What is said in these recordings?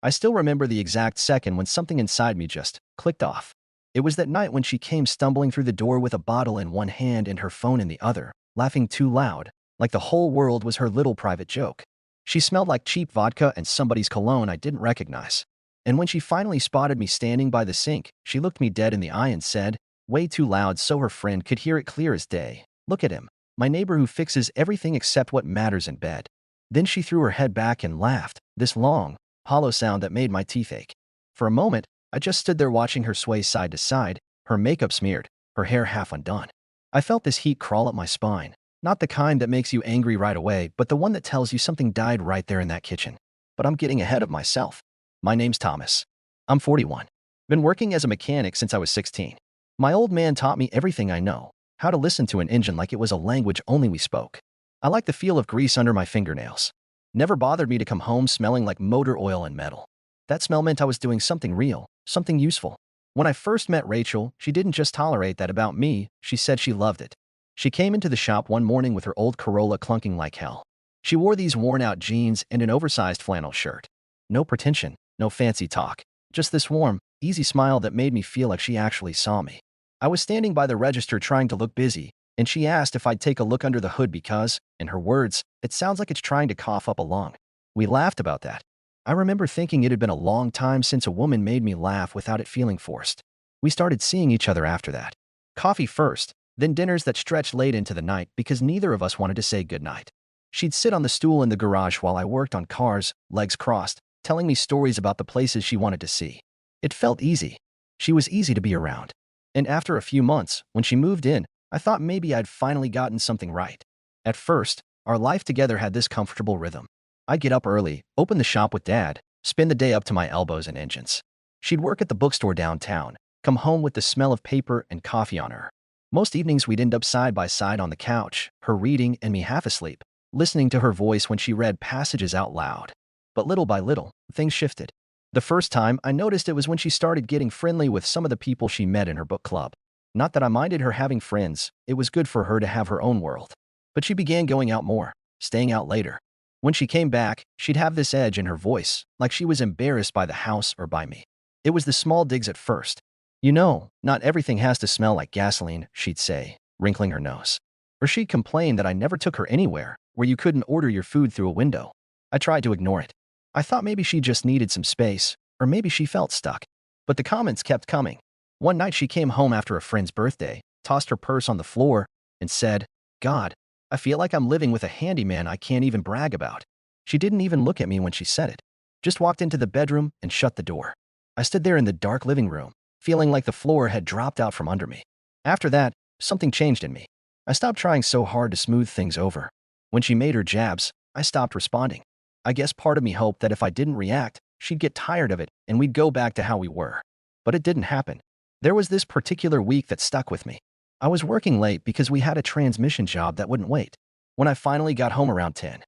I still remember the exact second when something inside me just clicked off. It was that night when she came stumbling through the door with a bottle in one hand and her phone in the other, laughing too loud, like the whole world was her little private joke. She smelled like cheap vodka and somebody's cologne I didn't recognize. And when she finally spotted me standing by the sink, she looked me dead in the eye and said, way too loud so her friend could hear it clear as day, "Look at him, my neighbor who fixes everything except what matters in bed." Then she threw her head back and laughed, this long, hollow sound that made my teeth ache. For a moment, I just stood there watching her sway side to side, her makeup smeared, her hair half undone. I felt this heat crawl up my spine, not the kind that makes you angry right away, but the one that tells you something died right there in that kitchen. But I'm getting ahead of myself. My name's Thomas. I'm 41. Been working as a mechanic since I was 16. My old man taught me everything I know, how to listen to an engine like it was a language only we spoke. I like the feel of grease under my fingernails. Never bothered me to come home smelling like motor oil and metal. That smell meant I was doing something real, something useful. When I first met Rachel, she didn't just tolerate that about me, she said she loved it. She came into the shop one morning with her old Corolla clunking like hell. She wore these worn-out jeans and an oversized flannel shirt. No pretension, no fancy talk. Just this warm, easy smile that made me feel like she actually saw me. I was standing by the register trying to look busy, and she asked if I'd take a look under the hood because, in her words, it sounds like it's trying to cough up a lung. We laughed about that. I remember thinking it had been a long time since a woman made me laugh without it feeling forced. We started seeing each other after that. Coffee first, then dinners that stretched late into the night because neither of us wanted to say goodnight. She'd sit on the stool in the garage while I worked on cars, legs crossed, telling me stories about the places she wanted to see. It felt easy. She was easy to be around. And after a few months, when she moved in, I thought maybe I'd finally gotten something right. At first, our life together had this comfortable rhythm. I'd get up early, open the shop with Dad, spend the day up to my elbows in engines. She'd work at the bookstore downtown, come home with the smell of paper and coffee on her. Most evenings we'd end up side by side on the couch, her reading and me half asleep, listening to her voice when she read passages out loud. But little by little, things shifted. The first time I noticed it was when she started getting friendly with some of the people she met in her book club. Not that I minded her having friends, it was good for her to have her own world. But she began going out more, staying out later. When she came back, she'd have this edge in her voice, like she was embarrassed by the house or by me. It was the small digs at first. "You know, not everything has to smell like gasoline," she'd say, wrinkling her nose. Or she'd complain that I never took her anywhere, where you couldn't order your food through a window. I tried to ignore it. I thought maybe she just needed some space, or maybe she felt stuck. But the comments kept coming. One night she came home after a friend's birthday, tossed her purse on the floor, and said, "God, I feel like I'm living with a handyman I can't even brag about." She didn't even look at me when she said it. Just walked into the bedroom and shut the door. I stood there in the dark living room, feeling like the floor had dropped out from under me. After that, something changed in me. I stopped trying so hard to smooth things over. When she made her jabs, I stopped responding. I guess part of me hoped that if I didn't react, she'd get tired of it and we'd go back to how we were. But it didn't happen. There was this particular week that stuck with me. I was working late because we had a transmission job that wouldn't wait. When I finally got home around 10,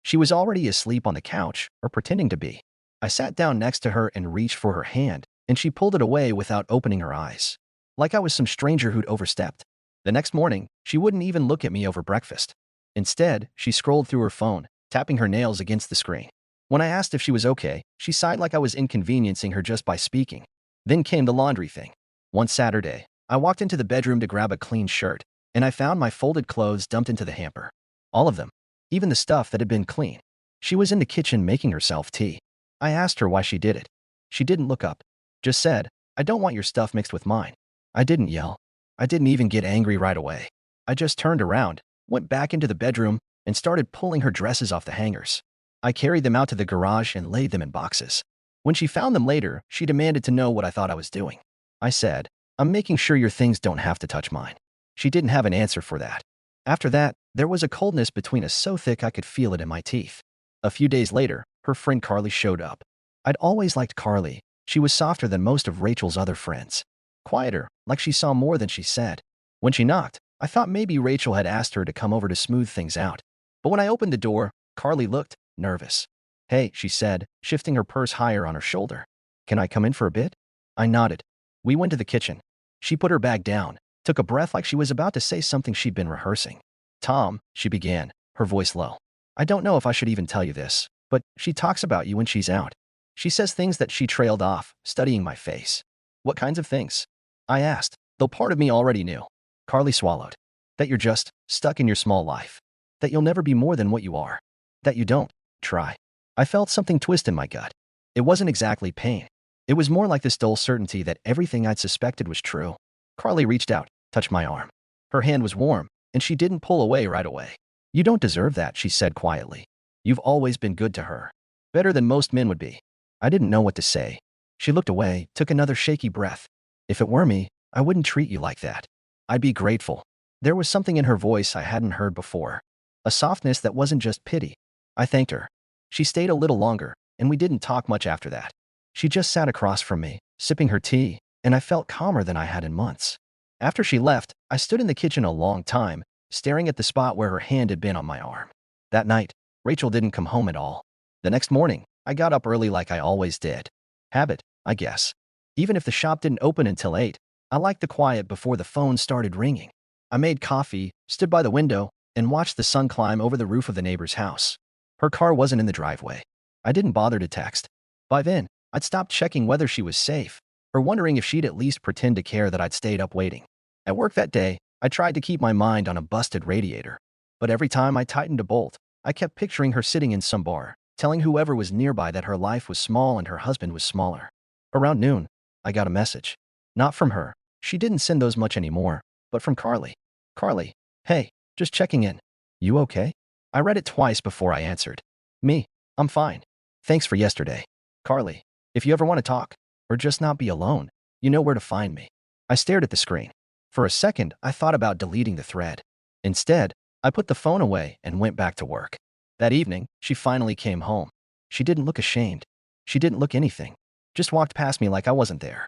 she was already asleep on the couch, or pretending to be. I sat down next to her and reached for her hand, and she pulled it away without opening her eyes. Like I was some stranger who'd overstepped. The next morning, she wouldn't even look at me over breakfast. Instead, she scrolled through her phone, tapping her nails against the screen. When I asked if she was okay, she sighed like I was inconveniencing her just by speaking. Then came the laundry thing. One Saturday, I walked into the bedroom to grab a clean shirt, and I found my folded clothes dumped into the hamper. All of them. Even the stuff that had been clean. She was in the kitchen making herself tea. I asked her why she did it. She didn't look up. Just said, "I don't want your stuff mixed with mine." I didn't yell. I didn't even get angry right away. I just turned around, went back into the bedroom, and started pulling her dresses off the hangers. I carried them out to the garage and laid them in boxes. When she found them later, she demanded to know what I thought I was doing. I said, "I'm making sure your things don't have to touch mine." She didn't have an answer for that. After that, there was a coldness between us so thick I could feel it in my teeth. A few days later, her friend Carly showed up. I'd always liked Carly. She was softer than most of Rachel's other friends. Quieter, like she saw more than she said. When she knocked, I thought maybe Rachel had asked her to come over to smooth things out. But when I opened the door, Carly looked nervous. "Hey," she said, shifting her purse higher on her shoulder. "Can I come in for a bit?" I nodded. We went to the kitchen. She put her bag down, took a breath like she was about to say something she'd been rehearsing. "Tom," she began, her voice low. "I don't know if I should even tell you this, but she talks about you when she's out." She says things that she trailed off, studying my face. What kinds of things? I asked, though part of me already knew. Carly swallowed. That you're just stuck in your small life. That you'll never be more than what you are. That you don't try. I felt something twist in my gut. It wasn't exactly pain. It was more like this dull certainty that everything I'd suspected was true. Carly reached out, touched my arm. Her hand was warm, and she didn't pull away right away. You don't deserve that, she said quietly. You've always been good to her. Better than most men would be. I didn't know what to say. She looked away, took another shaky breath. If it were me, I wouldn't treat you like that. I'd be grateful. There was something in her voice I hadn't heard before. A softness that wasn't just pity. I thanked her. She stayed a little longer, and we didn't talk much after that. She just sat across from me, sipping her tea, and I felt calmer than I had in months. After she left, I stood in the kitchen a long time, staring at the spot where her hand had been on my arm. That night, Rachel didn't come home at all. The next morning, I got up early like I always did. Habit, I guess. Even if the shop didn't open until 8, I liked the quiet before the phone started ringing. I made coffee, stood by the window, and watched the sun climb over the roof of the neighbor's house. Her car wasn't in the driveway. I didn't bother to text. By then, I'd stopped checking whether she was safe, or wondering if she'd at least pretend to care that I'd stayed up waiting. At work that day, I tried to keep my mind on a busted radiator. But every time I tightened a bolt, I kept picturing her sitting in some bar, telling whoever was nearby that her life was small and her husband was smaller. Around noon, I got a message. Not from her. She didn't send those much anymore, but from Carly. Carly, hey, just checking in. You okay? I read it twice before I answered. Me, I'm fine. Thanks for yesterday. Carly, if you ever want to talk, or just not be alone, you know where to find me. I stared at the screen. For a second, I thought about deleting the thread. Instead, I put the phone away and went back to work. That evening, she finally came home. She didn't look ashamed. She didn't look anything. Just walked past me like I wasn't there.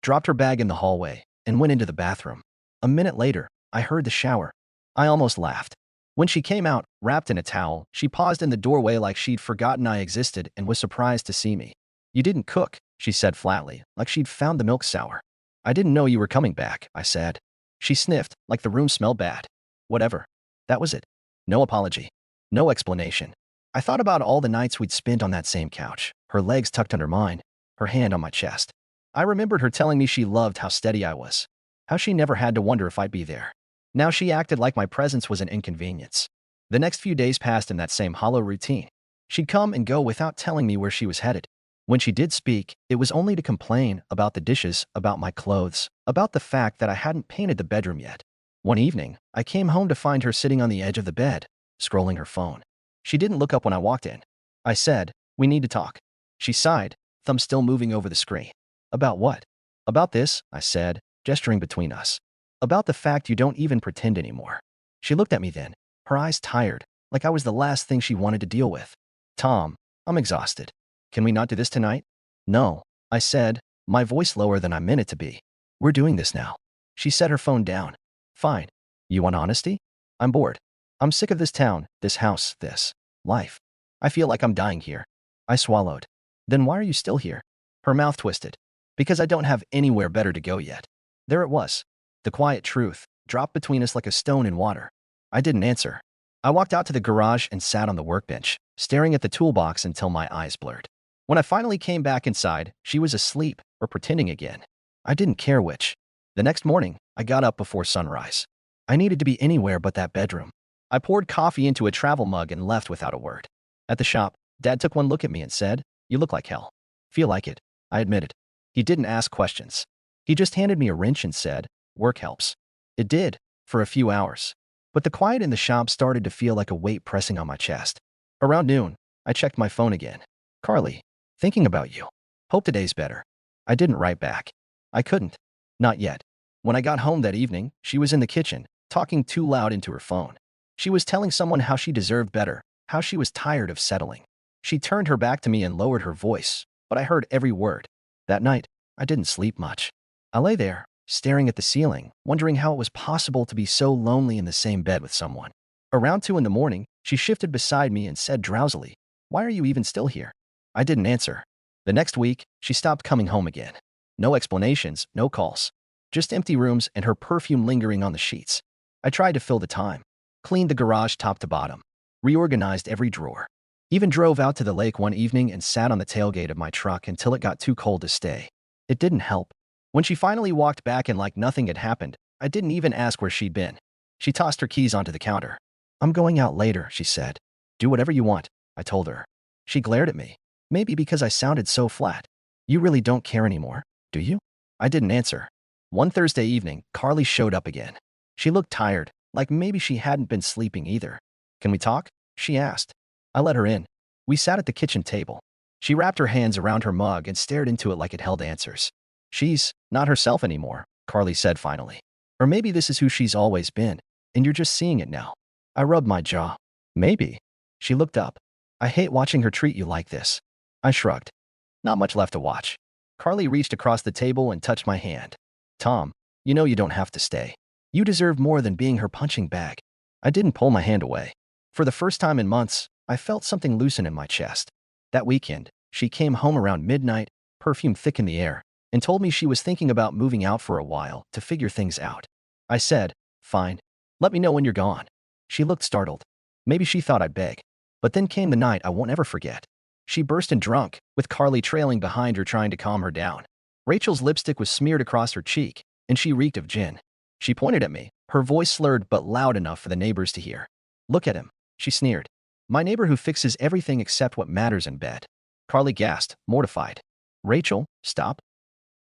Dropped her bag in the hallway and went into the bathroom. A minute later, I heard the shower. I almost laughed. When she came out, wrapped in a towel, she paused in the doorway like she'd forgotten I existed and was surprised to see me. You didn't cook, she said flatly, like she'd found the milk sour. I didn't know you were coming back, I said. She sniffed, like the room smelled bad. Whatever. That was it. No apology. No explanation. I thought about all the nights we'd spent on that same couch, her legs tucked under mine, her hand on my chest. I remembered her telling me she loved how steady I was, how she never had to wonder if I'd be there. Now she acted like my presence was an inconvenience. The next few days passed in that same hollow routine. She'd come and go without telling me where she was headed. When she did speak, it was only to complain about the dishes, about my clothes, about the fact that I hadn't painted the bedroom yet. One evening, I came home to find her sitting on the edge of the bed, scrolling her phone. She didn't look up when I walked in. I said, "We need to talk." She sighed, thumb still moving over the screen. About what? About this, I said, gesturing between us. About the fact you don't even pretend anymore. She looked at me then, her eyes tired, like I was the last thing she wanted to deal with. Tom, I'm exhausted. Can we not do this tonight? No, I said, my voice lower than I meant it to be. We're doing this now. She set her phone down. Fine. You want honesty? I'm bored. I'm sick of this town, this house, this life. I feel like I'm dying here. I swallowed. Then why are you still here? Her mouth twisted. Because I don't have anywhere better to go yet. There it was. The quiet truth dropped between us like a stone in water. I didn't answer. I walked out to the garage and sat on the workbench, staring at the toolbox until my eyes blurred. When I finally came back inside, she was asleep or pretending again. I didn't care which. The next morning, I got up before sunrise. I needed to be anywhere but that bedroom. I poured coffee into a travel mug and left without a word. At the shop, Dad took one look at me and said, "You look like hell." Feel like it, I admitted. He didn't ask questions. He just handed me a wrench and said, "Work helps." It did, for a few hours. But the quiet in the shop started to feel like a weight pressing on my chest. Around noon, I checked my phone again. Carly, thinking about you. Hope today's better. I didn't write back. I couldn't. Not yet. When I got home that evening, she was in the kitchen, talking too loud into her phone. She was telling someone how she deserved better, how she was tired of settling. She turned her back to me and lowered her voice, but I heard every word. That night, I didn't sleep much. I lay there, staring at the ceiling, wondering how it was possible to be so lonely in the same bed with someone. Around 2 in the morning, she shifted beside me and said drowsily, "Why are you even still here?" I didn't answer. The next week, she stopped coming home again. No explanations, no calls. Just empty rooms and her perfume lingering on the sheets. I tried to fill the time. Cleaned the garage top to bottom. Reorganized every drawer. Even drove out to the lake one evening and sat on the tailgate of my truck until it got too cold to stay. It didn't help. When she finally walked back and like nothing had happened, I didn't even ask where she'd been. She tossed her keys onto the counter. "I'm going out later," she said. "Do whatever you want," I told her. She glared at me. Maybe because I sounded so flat. "You really don't care anymore, do you?" I didn't answer. One Thursday evening, Carly showed up again. She looked tired, like maybe she hadn't been sleeping either. "Can we talk?" she asked. I let her in. We sat at the kitchen table. She wrapped her hands around her mug and stared into it like it held answers. "She's not herself anymore," Carly said finally. "Or maybe this is who she's always been, and you're just seeing it now." I rubbed my jaw. "Maybe." She looked up. "I hate watching her treat you like this." I shrugged. Not much left to watch. Carly reached across the table and touched my hand. "Tom, you know you don't have to stay. You deserve more than being her punching bag." I didn't pull my hand away. For the first time in months, I felt something loosen in my chest. That weekend, she came home around midnight, perfume thick in the air, and told me she was thinking about moving out for a while to figure things out. I said, "Fine. Let me know when you're gone." She looked startled. Maybe she thought I'd beg. But then came the night I won't ever forget. She burst in drunk, with Carly trailing behind her trying to calm her down. Rachel's lipstick was smeared across her cheek, and she reeked of gin. She pointed at me, her voice slurred but loud enough for the neighbors to hear. "Look at him," she sneered. "My neighbor who fixes everything except what matters in bed." Carly gasped, mortified. "Rachel, stop."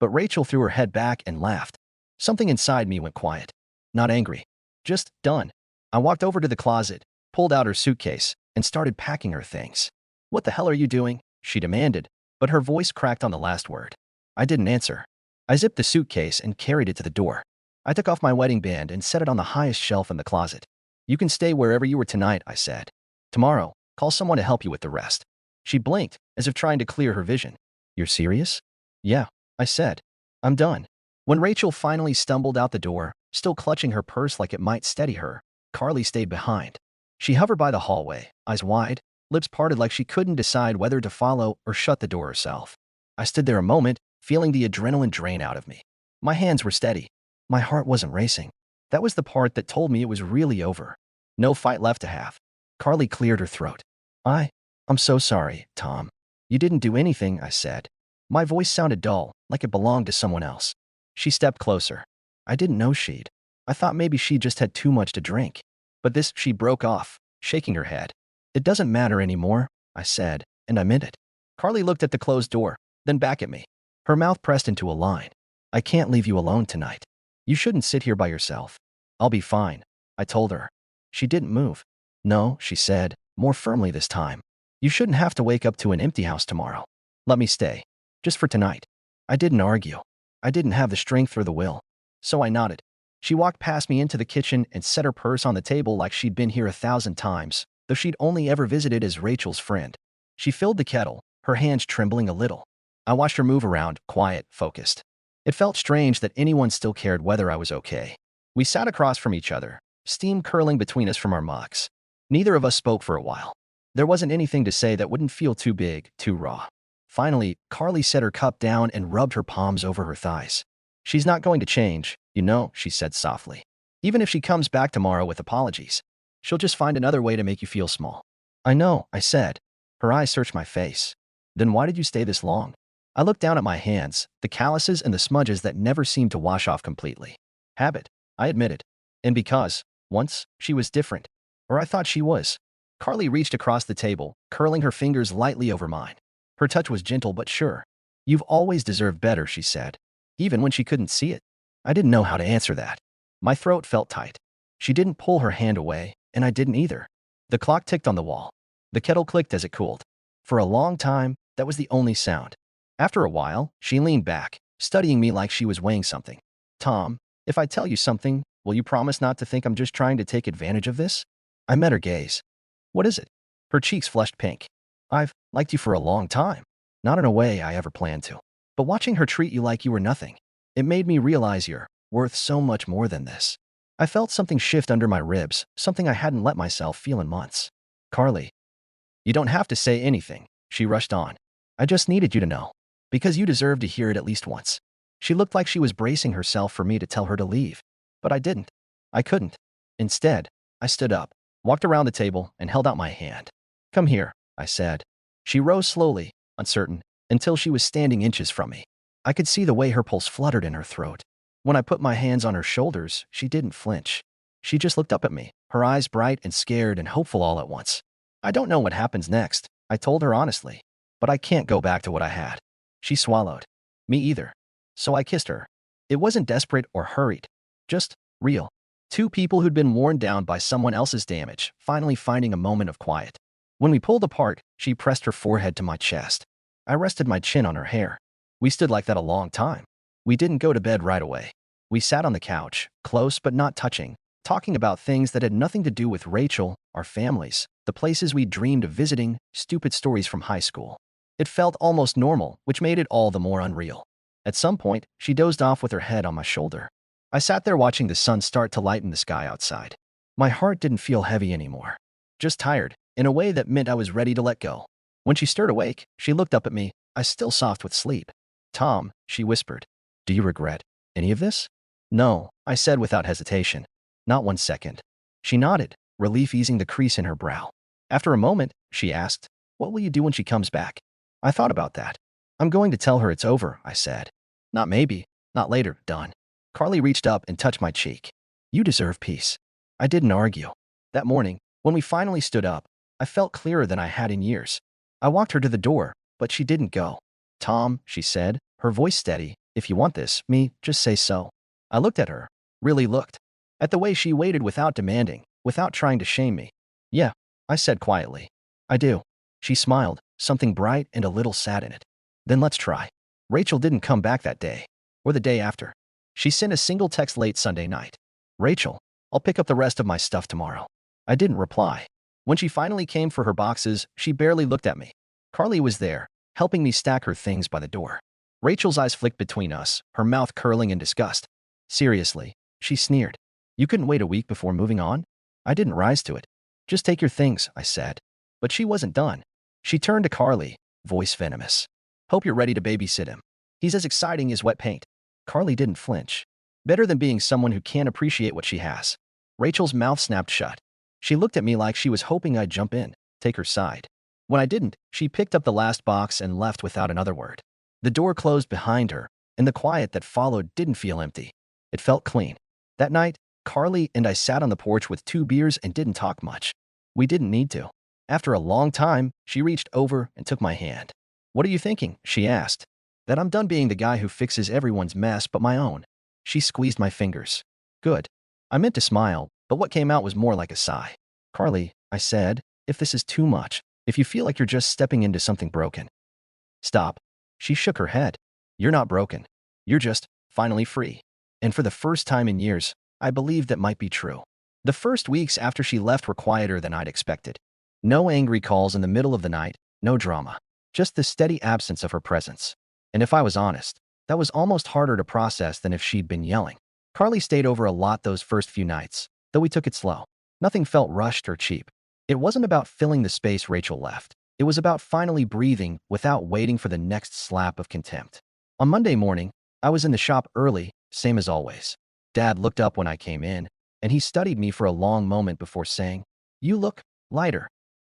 But Rachel threw her head back and laughed. Something inside me went quiet. Not angry. Just done. I walked over to the closet, pulled out her suitcase, and started packing her things. "What the hell are you doing?" she demanded, but her voice cracked on the last word. I didn't answer. I zipped the suitcase and carried it to the door. I took off my wedding band and set it on the highest shelf in the closet. "You can stay wherever you were tonight," I said. "Tomorrow, call someone to help you with the rest." She blinked, as if trying to clear her vision. "You're serious?" "Yeah," I said. "I'm done." When Rachel finally stumbled out the door, still clutching her purse like it might steady her, Carly stayed behind. She hovered by the hallway, eyes wide, lips parted like she couldn't decide whether to follow or shut the door herself. I stood there a moment, feeling the adrenaline drain out of me. My hands were steady. My heart wasn't racing. That was the part that told me it was really over. No fight left to have. Carly cleared her throat. I'm so sorry, Tom. You didn't do anything," I said. My voice sounded dull, like it belonged to someone else. She stepped closer. I didn't know she'd. I thought maybe she just had too much to drink. But this, she broke off, shaking her head. "It doesn't matter anymore," I said, and I meant it. Carly looked at the closed door, then back at me. Her mouth pressed into a line. "I can't leave you alone tonight. You shouldn't sit here by yourself." "I'll be fine," I told her. She didn't move. "No," she said, more firmly this time. "You shouldn't have to wake up to an empty house tomorrow. Let me stay. Just for tonight." I didn't argue. I didn't have the strength or the will. So I nodded. She walked past me into the kitchen and set her purse on the table like she'd been here 1,000 times, though she'd only ever visited as Rachel's friend. She filled the kettle, her hands trembling a little. I watched her move around, quiet, focused. It felt strange that anyone still cared whether I was okay. We sat across from each other, steam curling between us from our mugs. Neither of us spoke for a while. There wasn't anything to say that wouldn't feel too big, too raw. Finally, Carly set her cup down and rubbed her palms over her thighs. "She's not going to change, you know," she said softly. "Even if she comes back tomorrow with apologies, she'll just find another way to make you feel small." "I know," I said. Her eyes searched my face. "Then why did you stay this long?" I looked down at my hands, the calluses and the smudges that never seemed to wash off completely. "Habit," I admitted. "And because, once, she was different. Or I thought she was." Carly reached across the table, curling her fingers lightly over mine. Her touch was gentle but sure. "You've always deserved better," she said, even when she couldn't see it. I didn't know how to answer that. My throat felt tight. She didn't pull her hand away, and I didn't either. The clock ticked on the wall. The kettle clicked as it cooled. For a long time, that was the only sound. After a while, she leaned back, studying me like she was weighing something. "Tom, if I tell you something, will you promise not to think I'm just trying to take advantage of this?" I met her gaze. "What is it?" Her cheeks flushed pink. "I've liked you for a long time. Not in a way I ever planned to. But watching her treat you like you were nothing, it made me realize you're worth so much more than this." I felt something shift under my ribs, something I hadn't let myself feel in months. "Carly, you don't have to say anything," she rushed on. "I just needed you to know. Because you deserve to hear it at least once." She looked like she was bracing herself for me to tell her to leave. But I didn't. I couldn't. Instead, I stood up, walked around the table, and held out my hand. "Come here." I said. She rose slowly, uncertain, until she was standing inches from me. I could see the way her pulse fluttered in her throat. When I put my hands on her shoulders, she didn't flinch. She just looked up at me, her eyes bright and scared and hopeful all at once. I don't know what happens next, I told her honestly, but I can't go back to what I had. She swallowed. Me either. So I kissed her. It wasn't desperate or hurried, just real. Two people who'd been worn down by someone else's damage, finally finding a moment of quiet. When we pulled apart, she pressed her forehead to my chest. I rested my chin on her hair. We stood like that a long time. We didn't go to bed right away. We sat on the couch, close but not touching, talking about things that had nothing to do with Rachel, our families, the places we dreamed of visiting, stupid stories from high school. It felt almost normal, which made it all the more unreal. At some point, she dozed off with her head on my shoulder. I sat there watching the sun start to lighten the sky outside. My heart didn't feel heavy anymore. Just tired, in a way that meant I was ready to let go. When she stirred awake, she looked up at me, eyes still soft with sleep. "Tom," she whispered, "do you regret any of this?" "No," I said without hesitation. "Not 1 second." She nodded, relief easing the crease in her brow. After a moment, she asked, "What will you do when she comes back?" I thought about that. "I'm going to tell her it's over," I said. "Not maybe, not later, done." Carly reached up and touched my cheek. "You deserve peace." I didn't argue. That morning, when we finally stood up, I felt clearer than I had in years. I walked her to the door, but she didn't go. "Tom," she said, her voice steady, "if you want this, just say so." I looked at her, really looked, at the way she waited without demanding, without trying to shame me. "Yeah," I said quietly. "I do." She smiled, something bright and a little sad in it. "Then let's try." Rachel didn't come back that day, or the day after. She sent a single text late Sunday night. "Rachel, I'll pick up the rest of my stuff tomorrow." I didn't reply. When she finally came for her boxes, she barely looked at me. Carly was there, helping me stack her things by the door. Rachel's eyes flicked between us, her mouth curling in disgust. "Seriously," she sneered. "You couldn't wait a week before moving on?" I didn't rise to it. "Just take your things," I said. But she wasn't done. She turned to Carly, voice venomous. "Hope you're ready to babysit him. He's as exciting as wet paint." Carly didn't flinch. Better than being someone who can't appreciate what she has. Rachel's mouth snapped shut. She looked at me like she was hoping I'd jump in, take her side. When I didn't, she picked up the last box and left without another word. The door closed behind her, and the quiet that followed didn't feel empty. It felt clean. That night, Carly and I sat on the porch with 2 beers and didn't talk much. We didn't need to. After a long time, she reached over and took my hand. "What are you thinking?" she asked. "That I'm done being the guy who fixes everyone's mess but my own." She squeezed my fingers. "Good." I meant to smile, but what came out was more like a sigh. "Carly," I said, "if this is too much, if you feel like you're just stepping into something broken, stop." She shook her head. "You're not broken. You're just finally free." And for the first time in years, I believed that might be true. The first weeks after she left were quieter than I'd expected. No angry calls in the middle of the night, no drama. Just the steady absence of her presence. And if I was honest, that was almost harder to process than if she'd been yelling. Carly stayed over a lot those first few nights, though we took it slow. Nothing felt rushed or cheap. It wasn't about filling the space Rachel left. It was about finally breathing without waiting for the next slap of contempt. On Monday morning, I was in the shop early, same as always. Dad looked up when I came in, and he studied me for a long moment before saying, "You look lighter."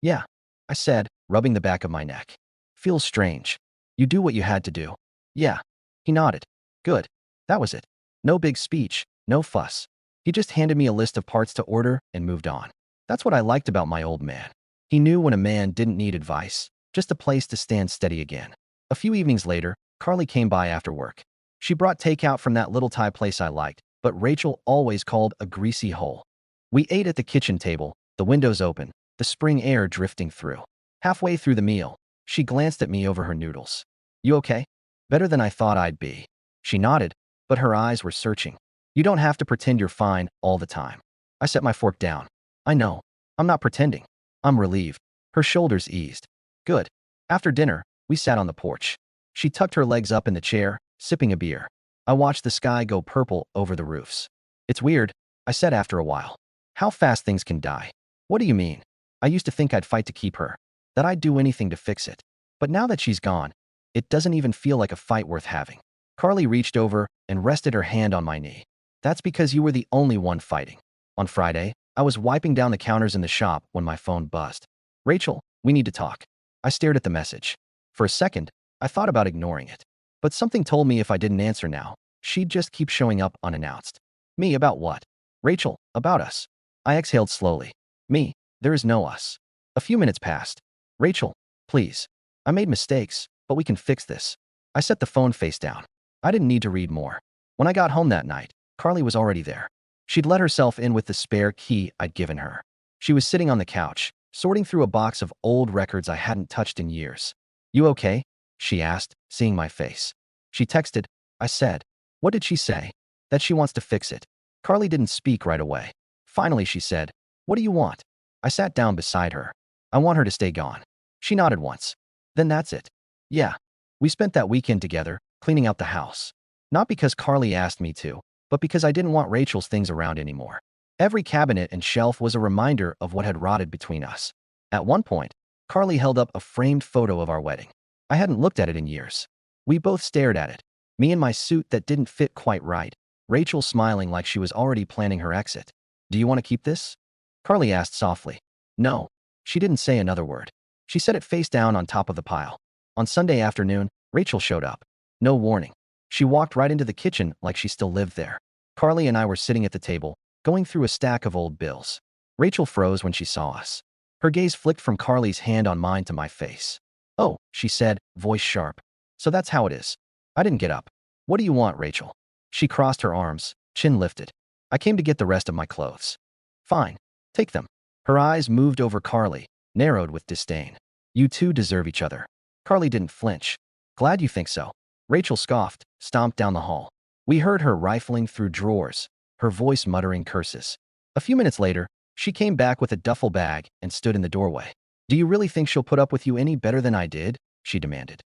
"Yeah," I said, rubbing the back of my neck. "Feels strange." "You do what you had to do." "Yeah." He nodded. "Good." That was it. No big speech, no fuss. He just handed me a list of parts to order and moved on. That's what I liked about my old man. He knew when a man didn't need advice, just a place to stand steady again. A few evenings later, Carly came by after work. She brought takeout from that little Thai place I liked, but Rachel always called a greasy hole. We ate at the kitchen table, the windows open, the spring air drifting through. Halfway through the meal, she glanced at me over her noodles. "You okay?" "Better than I thought I'd be." She nodded, but her eyes were searching. "You don't have to pretend you're fine all the time." I set my fork down. "I know. I'm not pretending." I'm relieved. Her shoulders eased. "Good." After dinner, we sat on the porch. She tucked her legs up in the chair, sipping a beer. I watched the sky go purple over the roofs. "It's weird," I said after a while. "How fast things can die." "What do you mean?" "I used to think I'd fight to keep her, that I'd do anything to fix it. But now that she's gone, it doesn't even feel like a fight worth having." Carly reached over and rested her hand on my knee. "That's because you were the only one fighting." On Friday, I was wiping down the counters in the shop when my phone buzzed. "Rachel, We need to talk. I stared at the message. For a second, I thought about ignoring it. But something told me if I didn't answer now, she'd just keep showing up unannounced. Me about what? Rachel, about us. I exhaled slowly. Me, there is no us. A few minutes passed. Rachel, please. I made mistakes, but we can fix this. I set the phone face down. I didn't need to read more. When I got home that night, Carly was already there. She'd let herself in with the spare key I'd given her. She was sitting on the couch, sorting through a box of old records I hadn't touched in years. You okay? She asked, seeing my face. She texted, I said. What did she say? That she wants to fix it. Carly didn't speak right away. Finally, she said, what do you want? I sat down beside her. I want her to stay gone. She nodded once. Then that's it. Yeah. We spent that weekend together, cleaning out the house. Not because Carly asked me to, but because I didn't want Rachel's things around anymore. Every cabinet and shelf was a reminder of what had rotted between us. At one point, Carly held up a framed photo of our wedding. I hadn't looked at it in years. We both stared at it. Me in my suit that didn't fit quite right. Rachel smiling like she was already planning her exit. Do you want to keep this? Carly asked softly. No. She didn't say another word. She set it face down on top of the pile. On Sunday afternoon, Rachel showed up. No warning. She walked right into the kitchen like she still lived there. Carly and I were sitting at the table, going through a stack of old bills. Rachel froze when she saw us. Her gaze flicked from Carly's hand on mine to my face. Oh, she said, voice sharp. So that's how it is. I didn't get up. What do you want, Rachel? She crossed her arms, chin lifted. I came to get the rest of my clothes. Fine. Take them. Her eyes moved over Carly, narrowed with disdain. You two deserve each other. Carly didn't flinch. Glad you think so. Rachel scoffed, stomped down the hall. We heard her rifling through drawers, her voice muttering curses. A few minutes later, she came back with a duffel bag and stood in the doorway. Do you really think she'll put up with you any better than I did? She demanded.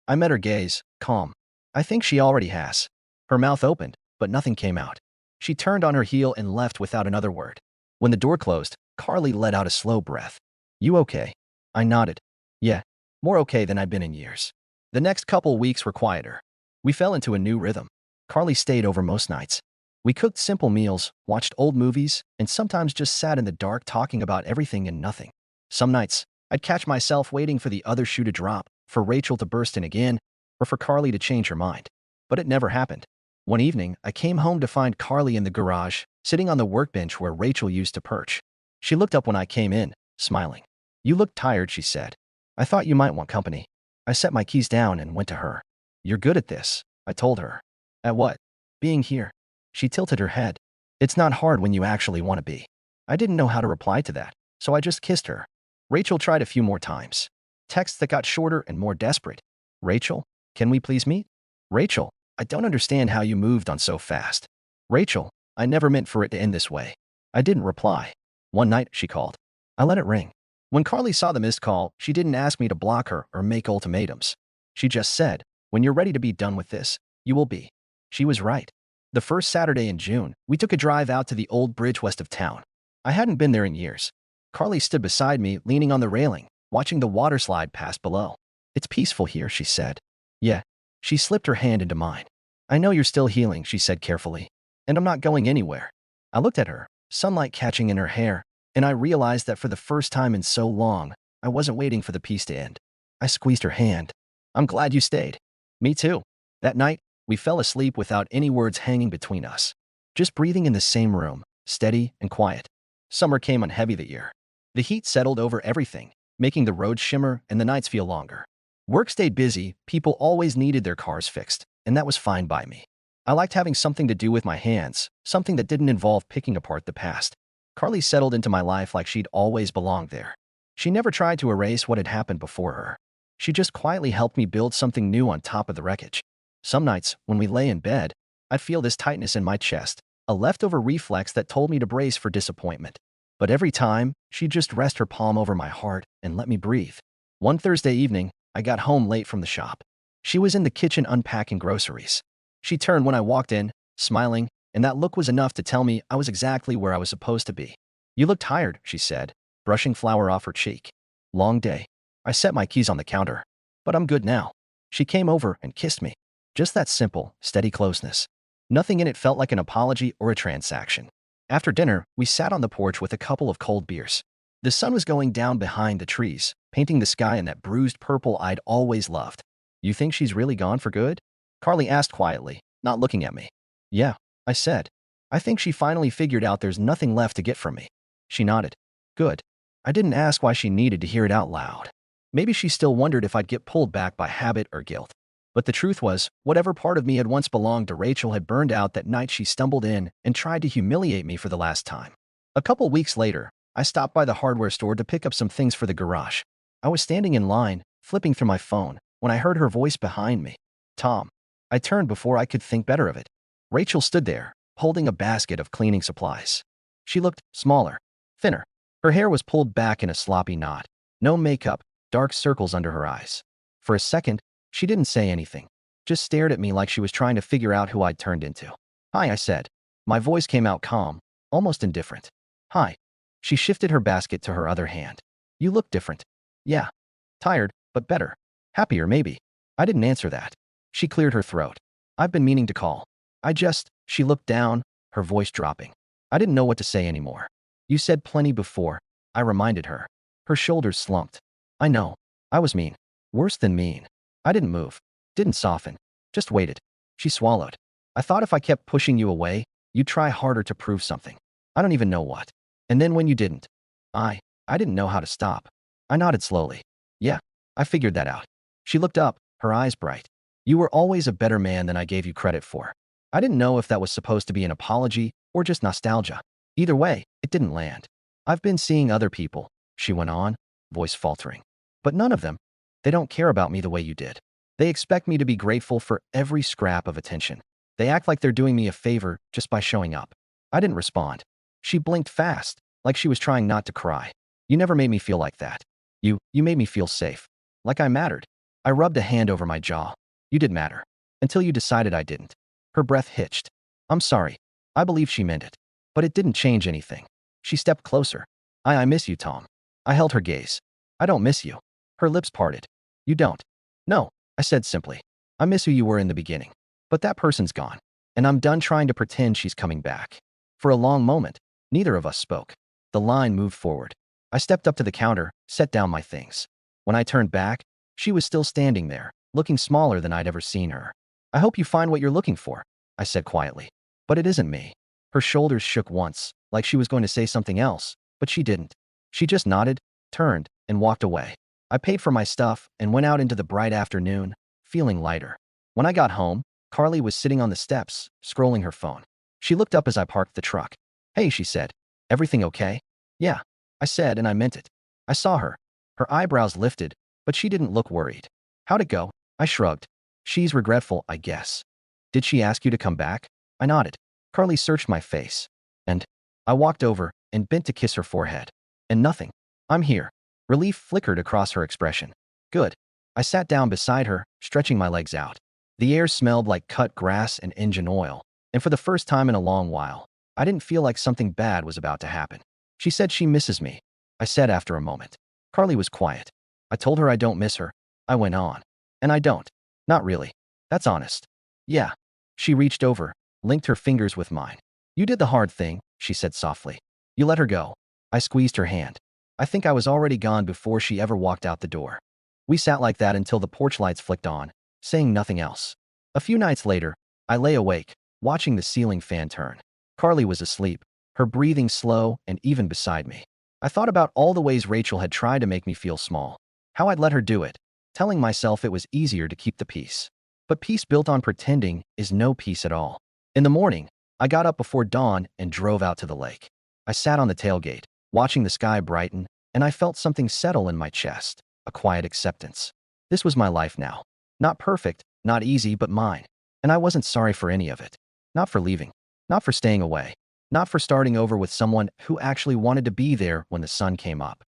I met her gaze, calm. I think she already has. Her mouth opened, but nothing came out. She turned on her heel and left without another word. When the door closed, Carly let out a slow breath. You okay? I nodded. Yeah, more okay than I've been in years. The next couple weeks were quieter. We fell into a new rhythm. Carly stayed over most nights. We cooked simple meals, watched old movies, and sometimes just sat in the dark talking about everything and nothing. Some nights, I'd catch myself waiting for the other shoe to drop, for Rachel to burst in again, or for Carly to change her mind. But it never happened. One evening, I came home to find Carly in the garage, sitting on the workbench where Rachel used to perch. She looked up when I came in, smiling. You look tired, she said. I thought you might want company. I set my keys down and went to her. You're good at this, I told her. At what? Being here. She tilted her head. It's not hard when you actually want to be. I didn't know how to reply to that, so I just kissed her. Rachel tried a few more times. Texts that got shorter and more desperate. Rachel, can we please meet? Rachel, I don't understand how you moved on so fast. Rachel, I never meant for it to end this way. I didn't reply. One night, she called. I let it ring. When Carly saw the missed call, she didn't ask me to block her or make ultimatums. She just said, when you're ready to be done with this, you will be. She was right. The first Saturday in June, we took a drive out to the old bridge west of town. I hadn't been there in years. Carly stood beside me, leaning on the railing, watching the water slide past below. It's peaceful here, she said. Yeah. She slipped her hand into mine. I know you're still healing, she said carefully. And I'm not going anywhere. I looked at her, sunlight catching in her hair, and I realized that for the first time in so long, I wasn't waiting for the peace to end. I squeezed her hand. I'm glad you stayed. Me too. That night, we fell asleep without any words hanging between us. Just breathing in the same room, steady and quiet. Summer came on heavy that year. The heat settled over everything, making the roads shimmer and the nights feel longer. Work stayed busy, people always needed their cars fixed, and that was fine by me. I liked having something to do with my hands, something that didn't involve picking apart the past. Carly settled into my life like she'd always belonged there. She never tried to erase what had happened before her. She just quietly helped me build something new on top of the wreckage. Some nights, when we lay in bed, I'd feel this tightness in my chest, a leftover reflex that told me to brace for disappointment. But every time, she'd just rest her palm over my heart and let me breathe. One Thursday evening, I got home late from the shop. She was in the kitchen unpacking groceries. She turned when I walked in, smiling, and that look was enough to tell me I was exactly where I was supposed to be. You look tired, she said, brushing flour off her cheek. Long day. I set my keys on the counter. But I'm good now. She came over and kissed me. Just that simple, steady closeness. Nothing in it felt like an apology or a transaction. After dinner, we sat on the porch with a couple of cold beers. The sun was going down behind the trees, painting the sky in that bruised purple I'd always loved. You think she's really gone for good? Carly asked quietly, not looking at me. Yeah, I said. I think she finally figured out there's nothing left to get from me. She nodded. Good. I didn't ask why she needed to hear it out loud. Maybe she still wondered if I'd get pulled back by habit or guilt. But the truth was, whatever part of me had once belonged to Rachel had burned out that night she stumbled in and tried to humiliate me for the last time. A couple weeks later, I stopped by the hardware store to pick up some things for the garage. I was standing in line, flipping through my phone, when I heard her voice behind me. Tom. I turned before I could think better of it. Rachel stood there, holding a basket of cleaning supplies. She looked smaller, thinner. Her hair was pulled back in a sloppy knot. No makeup, dark circles under her eyes. For a second, she didn't say anything, just stared at me like she was trying to figure out who I'd turned into. Hi, I said. My voice came out calm, almost indifferent. Hi. She shifted her basket to her other hand. You look different. Yeah. Tired, but better. Happier, maybe. I didn't answer that. She cleared her throat. I've been meaning to call. She looked down, her voice dropping. I didn't know what to say anymore. You said plenty before, I reminded her. Her shoulders slumped. I know. I was mean. Worse than mean. I didn't move. Didn't soften. Just waited. She swallowed. I thought if I kept pushing you away, you'd try harder to prove something. I don't even know what. And then when you didn't, I didn't know how to stop. I nodded slowly. Yeah, I figured that out. She looked up, her eyes bright. You were always a better man than I gave you credit for. I didn't know if that was supposed to be an apology or just nostalgia. Either way, it didn't land. I've been seeing other people, she went on, voice faltering. But none of them. They don't care about me the way you did. They expect me to be grateful for every scrap of attention. They act like they're doing me a favor just by showing up. I didn't respond. She blinked fast, like she was trying not to cry. You never made me feel like that. You made me feel safe. Like I mattered. I rubbed a hand over my jaw. You did matter. Until you decided I didn't. Her breath hitched. I'm sorry. I believe she meant it. But it didn't change anything. She stepped closer. I miss you, Tom. I held her gaze. I don't miss you. Her lips parted. You don't. No, I said simply. I miss who you were in the beginning. But that person's gone. And I'm done trying to pretend she's coming back. For a long moment, neither of us spoke. The line moved forward. I stepped up to the counter, set down my things. When I turned back, she was still standing there, looking smaller than I'd ever seen her. I hope you find what you're looking for, I said quietly. But it isn't me. Her shoulders shook once, like she was going to say something else, but she didn't. She just nodded, turned, and walked away. I paid for my stuff and went out into the bright afternoon, feeling lighter. When I got home, Carly was sitting on the steps, scrolling her phone. She looked up as I parked the truck. Hey, she said. Everything okay? Yeah, I said, and I meant it. I saw her. Her eyebrows lifted, but she didn't look worried. How'd it go? I shrugged. She's regretful, I guess. Did she ask you to come back? I nodded. Carly searched my face. And I walked over and bent to kiss her forehead. And nothing. I'm here. Relief flickered across her expression. Good. I sat down beside her, stretching my legs out. The air smelled like cut grass and engine oil. And for the first time in a long while, I didn't feel like something bad was about to happen. She said she misses me, I said after a moment. Carly was quiet. I told her I don't miss her. I went on. And I don't. Not really. That's honest. Yeah. She reached over, linked her fingers with mine. You did the hard thing, she said softly. You let her go. I squeezed her hand. I think I was already gone before she ever walked out the door. We sat like that until the porch lights flicked on, saying nothing else. A few nights later, I lay awake, watching the ceiling fan turn. Carly was asleep, her breathing slow and even beside me. I thought about all the ways Rachel had tried to make me feel small, how I'd let her do it, telling myself it was easier to keep the peace. But peace built on pretending is no peace at all. In the morning, I got up before dawn and drove out to the lake. I sat on the tailgate, watching the sky brighten, and I felt something settle in my chest, a quiet acceptance. This was my life now. Not perfect, not easy, but mine. And I wasn't sorry for any of it. Not for leaving. Not for staying away. Not for starting over with someone who actually wanted to be there when the sun came up.